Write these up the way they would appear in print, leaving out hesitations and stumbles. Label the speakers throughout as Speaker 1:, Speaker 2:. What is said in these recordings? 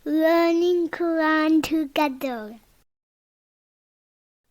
Speaker 1: learning Quran together.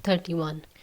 Speaker 2: 31।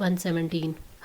Speaker 2: 117।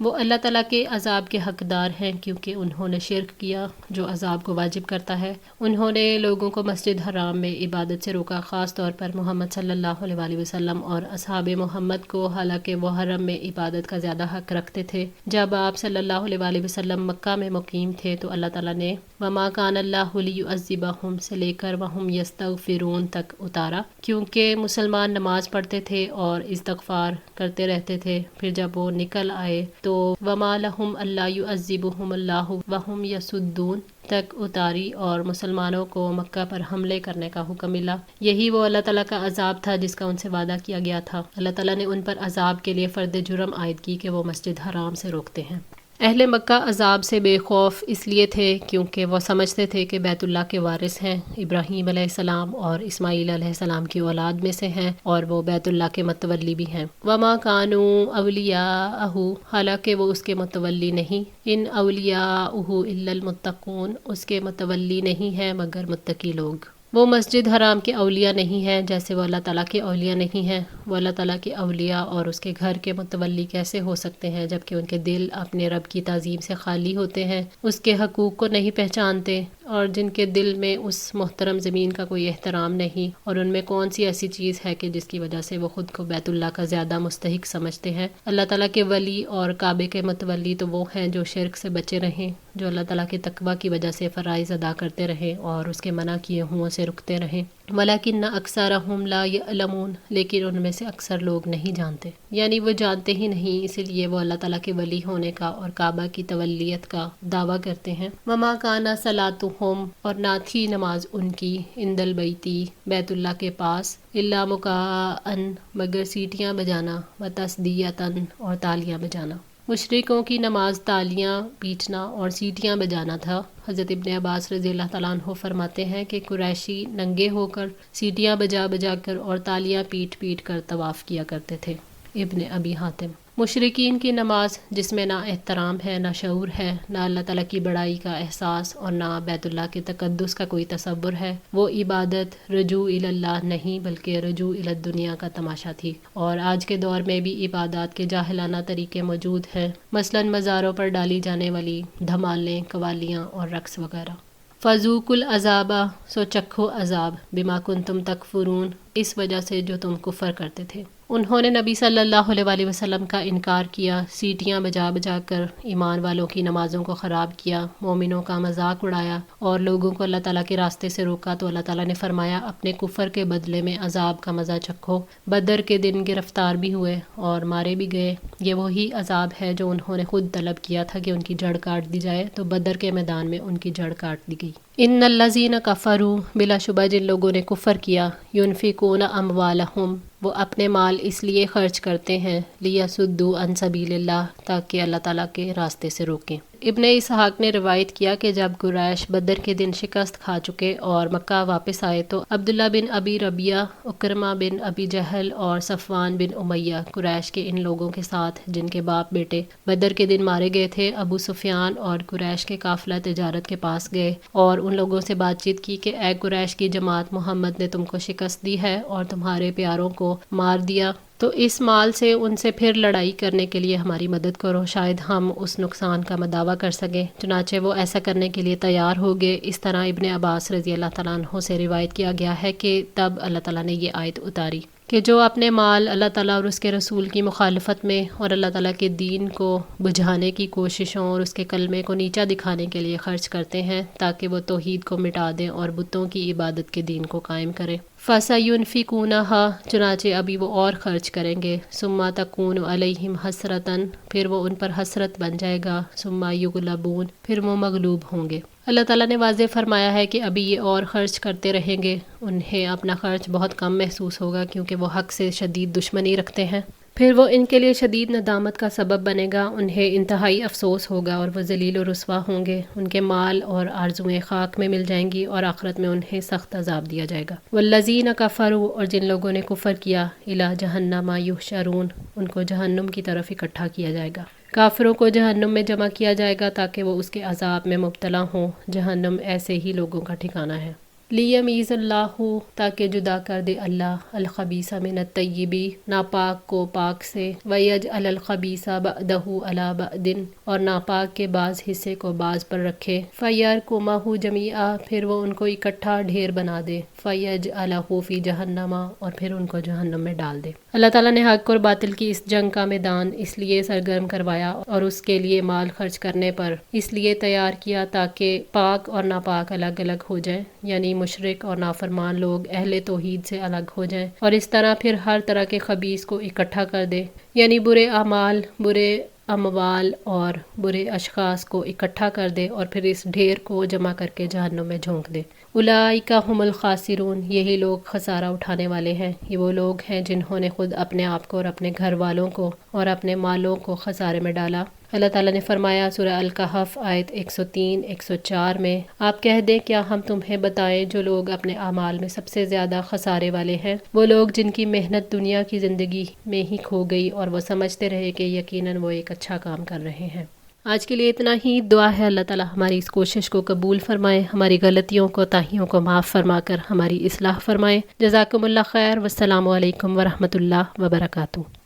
Speaker 2: وہ اللہ تعالیٰ کے عذاب کے حقدار ہیں کیونکہ انہوں نے شرک کیا جو عذاب کو واجب کرتا ہے۔ انہوں نے لوگوں کو مسجد حرام میں عبادت سے روکا، خاص طور پر محمد صلی اللہ علیہ وآلہ وسلم اور اصحاب محمد کو، حالانکہ وہ حرم میں عبادت کا زیادہ حق رکھتے تھے۔ جب آپ صلی اللہ علیہ وآلہ وسلم مکہ میں مقیم تھے تو اللہ تعالیٰ نے وَمَا كَانَ اللَّهُ لِيُعَذِّبَهُمْ سے لے کر وَهُمْ يَسْتَغْفِرُونَ تک اتارا، کیونکہ مسلمان نماز پڑھتے تھے اور استغفار کرتے رہتے تھے۔ پھر جب وہ نکل آئے تو وَمَا لَهُمْ أَلَّا يُعَذِّبَهُمُ اللَّهُ وَهُمْ يَصُدُّونَ تک اتاری اور مسلمانوں کو مکہ پر حملے کرنے کا حکم ملا۔ یہی وہ اللہ تعالیٰ کا عذاب تھا جس کا ان سے وعدہ کیا گیا تھا۔ اللہ تعالیٰ نے ان پر عذاب کے لیے فرد جرم عائد کی کہ وہ مسجد حرام سے روکتے ہیں۔ اہل مکہ عذاب سے بے خوف اس لیے تھے کیونکہ وہ سمجھتے تھے کہ بیت اللہ کے وارث ہیں، ابراہیم علیہ السلام اور اسماعیل علیہ السلام کی اولاد میں سے ہیں اور وہ بیت اللہ کے متولی بھی ہیں۔ وما كانوا اولیاءہ حالانکہ وہ اس کے متولی نہیں، ان اولیاءہ الا المتقون اس کے متولی نہیں ہیں مگر متقی لوگ۔ وہ مسجد حرام کے اولیاء نہیں ہیں جیسے وہ اللہ تعالیٰ کے اولیاء نہیں ہیں۔ وہ اللہ تعالیٰ کے اولیاء اور اس کے گھر کے متولی کیسے ہو سکتے ہیں جبکہ ان کے دل اپنے رب کی تعظیم سے خالی ہوتے ہیں، اس کے حقوق کو نہیں پہچانتے، اور جن کے دل میں اس محترم زمین کا کوئی احترام نہیں، اور ان میں کون سی ایسی چیز ہے کہ جس کی وجہ سے وہ خود کو بیت اللہ کا زیادہ مستحق سمجھتے ہیں۔ اللہ تعالیٰ کے ولی اور کعبے کے متولی تو وہ ہیں جو شرک سے بچے رہیں، جو اللہ تعالیٰ کے تقوی کی وجہ سے فرائض ادا کرتے رہیں اور اس کے منع کیے ہوں سے رکتے رہیں۔ وَلَكِنَّ أَكْثَرَهُمْ لَا يَعْلَمُونَ لیکن ان میں سے اکثر لوگ نہیں جانتے، یعنی وہ جانتے ہی نہیں، اسی لیے وہ اللہ تعالیٰ کے ولی ہونے کا اور کعبہ کی تولیت کا دعویٰ کرتے ہیں۔ وَمَا كَانَ صَلَاتُهُمْ اور نہ تھی نماز ان کی عند البیتی بیت اللہ کے پاس، إِلَّا مُكَاءً مگر سیٹیاں بجانا، وَتَصْدِيَةً اور تالیاں بجانا۔ مشرکوں کی نماز تالیاں پیٹنا اور سیٹیاں بجانا تھا۔ حضرت ابن عباس رضی اللہ تعالیٰ عنہ فرماتے ہیں کہ قریشی ننگے ہو کر سیٹیاں بجا بجا کر اور تالیاں پیٹ پیٹ کر طواف کیا کرتے تھے۔ ابن ابی حاتم۔ مشرکین کی نماز جس میں نہ احترام ہے، نہ شعور ہے، نہ اللہ تعالیٰ کی بڑائی کا احساس اور نہ بیت اللہ کے تقدس کا کوئی تصور ہے، وہ عبادت رجوع الی اللہ نہیں بلکہ رجوع الی الدنیا کا تماشا تھی۔ اور آج کے دور میں بھی عبادات کے جاہلانہ طریقے موجود ہیں، مثلاً مزاروں پر ڈالی جانے والی دھمالیں، قوالیاں اور رقص وغیرہ۔ فذوقوا العذاب سو چکھو عذاب بما کنتم تکفرون اس وجہ سے جو تم کفر کرتے تھے۔ انہوں نے نبی صلی اللہ علیہ وآلہ وسلم کا انکار کیا، سیٹیاں بجا بجا کر ایمان والوں کی نمازوں کو خراب کیا، مومنوں کا مذاق اڑایا اور لوگوں کو اللہ تعالیٰ کے راستے سے روکا، تو اللہ تعالیٰ نے فرمایا اپنے کفر کے بدلے میں عذاب کا مزہ چکھو۔ بدر کے دن گرفتار بھی ہوئے اور مارے بھی گئے، یہ وہی عذاب ہے جو انہوں نے خود طلب کیا تھا کہ ان کی جڑ کاٹ دی جائے، تو بدر کے میدان میں ان کی جڑ کاٹ دی گئی۔ ان الذین کفروا بلا شبہ جن لوگوں نے کفر کیا، ینفقون اموالہم وہ اپنے مال اس لیے خرچ کرتے ہیں، لیصدوا عن سبیل اللہ تاکہ اللہ تعالیٰ کے راستے سے روکیں۔ ابن اسحاق نے روایت کیا کہ جب قریش بدر کے دن شکست کھا چکے اور مکہ واپس آئے تو عبداللہ بن ابی ربیعہ، اکرمہ بن ابی جہل اور صفوان بن امیہ قریش کے ان لوگوں کے ساتھ جن کے باپ بیٹے بدر کے دن مارے گئے تھے، ابو سفیان اور قریش کے قافلہ تجارت کے پاس گئے اور ان لوگوں سے بات چیت کی کہ اے قریش کی جماعت، محمد نے تم کو شکست دی ہے اور تمہارے پیاروں کو مار دیا، تو اس مال سے ان سے پھر لڑائی کرنے کے لیے ہماری مدد کرو، شاید ہم اس نقصان کا مداوع کر سکیں۔ چنانچہ وہ ایسا کرنے کے لیے تیار ہو گئے۔ اس طرح ابن عباس رضی اللہ تعالیٰ عنہ سے روایت کیا گیا ہے کہ تب اللہ تعالیٰ نے یہ آیت اتاری کہ جو اپنے مال اللہ تعالیٰ اور اس کے رسول کی مخالفت میں اور اللہ تعالیٰ کے دین کو بجھانے کی کوششوں اور اس کے کلمے کو نیچا دکھانے کے لیے خرچ کرتے ہیں تاکہ وہ توحید کو مٹا دیں اور بتوں کی عبادت کے دین کو قائم کریں، فَسَيُنْفِقُونَهَا چنانچہ ابھی وہ اور خرچ کریں گے، ثُمَّ تَكُونُ عَلَيْهِمْ حَسْرَةً پھر وہ ان پر حسرت بن جائے گا، ثُمَّ يُغْلَبُونَ پھر وہ مغلوب ہوں گے۔ اللہ تعالیٰ نے واضح فرمایا ہے کہ ابھی یہ اور خرچ کرتے رہیں گے، انہیں اپنا خرچ بہت کم محسوس ہوگا کیونکہ وہ حق سے شدید دشمنی رکھتے ہیں، پھر وہ ان کے لیے شدید ندامت کا سبب بنے گا، انہیں انتہائی افسوس ہوگا اور وہ ذلیل و رسوا ہوں گے، ان کے مال اور آرزویں خاک میں مل جائیں گی اور آخرت میں انہیں سخت عذاب دیا جائے گا۔ والذین کفروا اور جن لوگوں نے کفر کیا، الی جہنم یحشرون ان کو جہنم کی طرف اکٹھا کیا جائے گا۔ کافروں کو جہنم میں جمع کیا جائے گا تاکہ وہ اس کے عذاب میں مبتلا ہوں، جہنم ایسے ہی لوگوں کا ٹھکانہ ہے۔ لیمیز اللہ، تاکہ جدا کر دے اللہ الخبیث من الطیبی، ناپاک کو پاک سے، ویجعل الخبیث بعدہ علی بعد، اور ناپاک کے بعض حصے کو بعض پر رکھے، فیرکمہ جمیعا، پھر وہ ان کو اکٹھا ڈھیر بنا دے، فیجعلہ فی جہنم، اور پھر ان کو جہنم میں ڈال دے۔ اللہ تعالیٰ نے حق اور باطل کی اس جنگ کا میدان اس لیے سرگرم کروایا اور اس کے لیے مال خرچ کرنے پر اس لیے تیار کیا تاکہ پاک اور ناپاک الگ الگ ہو جائیں، یعنی مشرک اور نافرمان لوگ اہل توحید سے الگ ہو جائیں، اور اس طرح پھر ہر طرح کے خبیث کو اکٹھا کر دے، یعنی برے اعمال، برے اموال اور برے اشخاص کو اکٹھا کر دے اور پھر اس ڈھیر کو جمع کر کے جہنم میں جھونک دے۔ اولئک ھم الخاسرون، یہی لوگ خسارہ اٹھانے والے ہیں، یہ وہ لوگ ہیں جنہوں نے خود اپنے آپ کو اور اپنے گھر والوں کو اور اپنے مالوں کو خسارے میں ڈالا۔ اللہ تعالیٰ نے فرمایا سورہ الکہف آیت 103 104 میں، آپ کہہ دیں کیا ہم تمہیں بتائیں جو لوگ اپنے اعمال میں سب سے زیادہ خسارے والے ہیں، وہ لوگ جن کی محنت دنیا کی زندگی میں ہی کھو گئی اور وہ سمجھتے رہے کہ یقیناً وہ ایک اچھا کام کر رہے ہیں۔ آج کے لیے اتنا ہی، دعا ہے اللہ تعالیٰ ہماری اس کوشش کو قبول فرمائے، ہماری غلطیوں کو تاہیوں کو معاف فرما کر ہماری اصلاح فرمائے۔ جزاکم اللہ خیر، والسلام علیکم ورحمۃ اللہ وبرکاتہ۔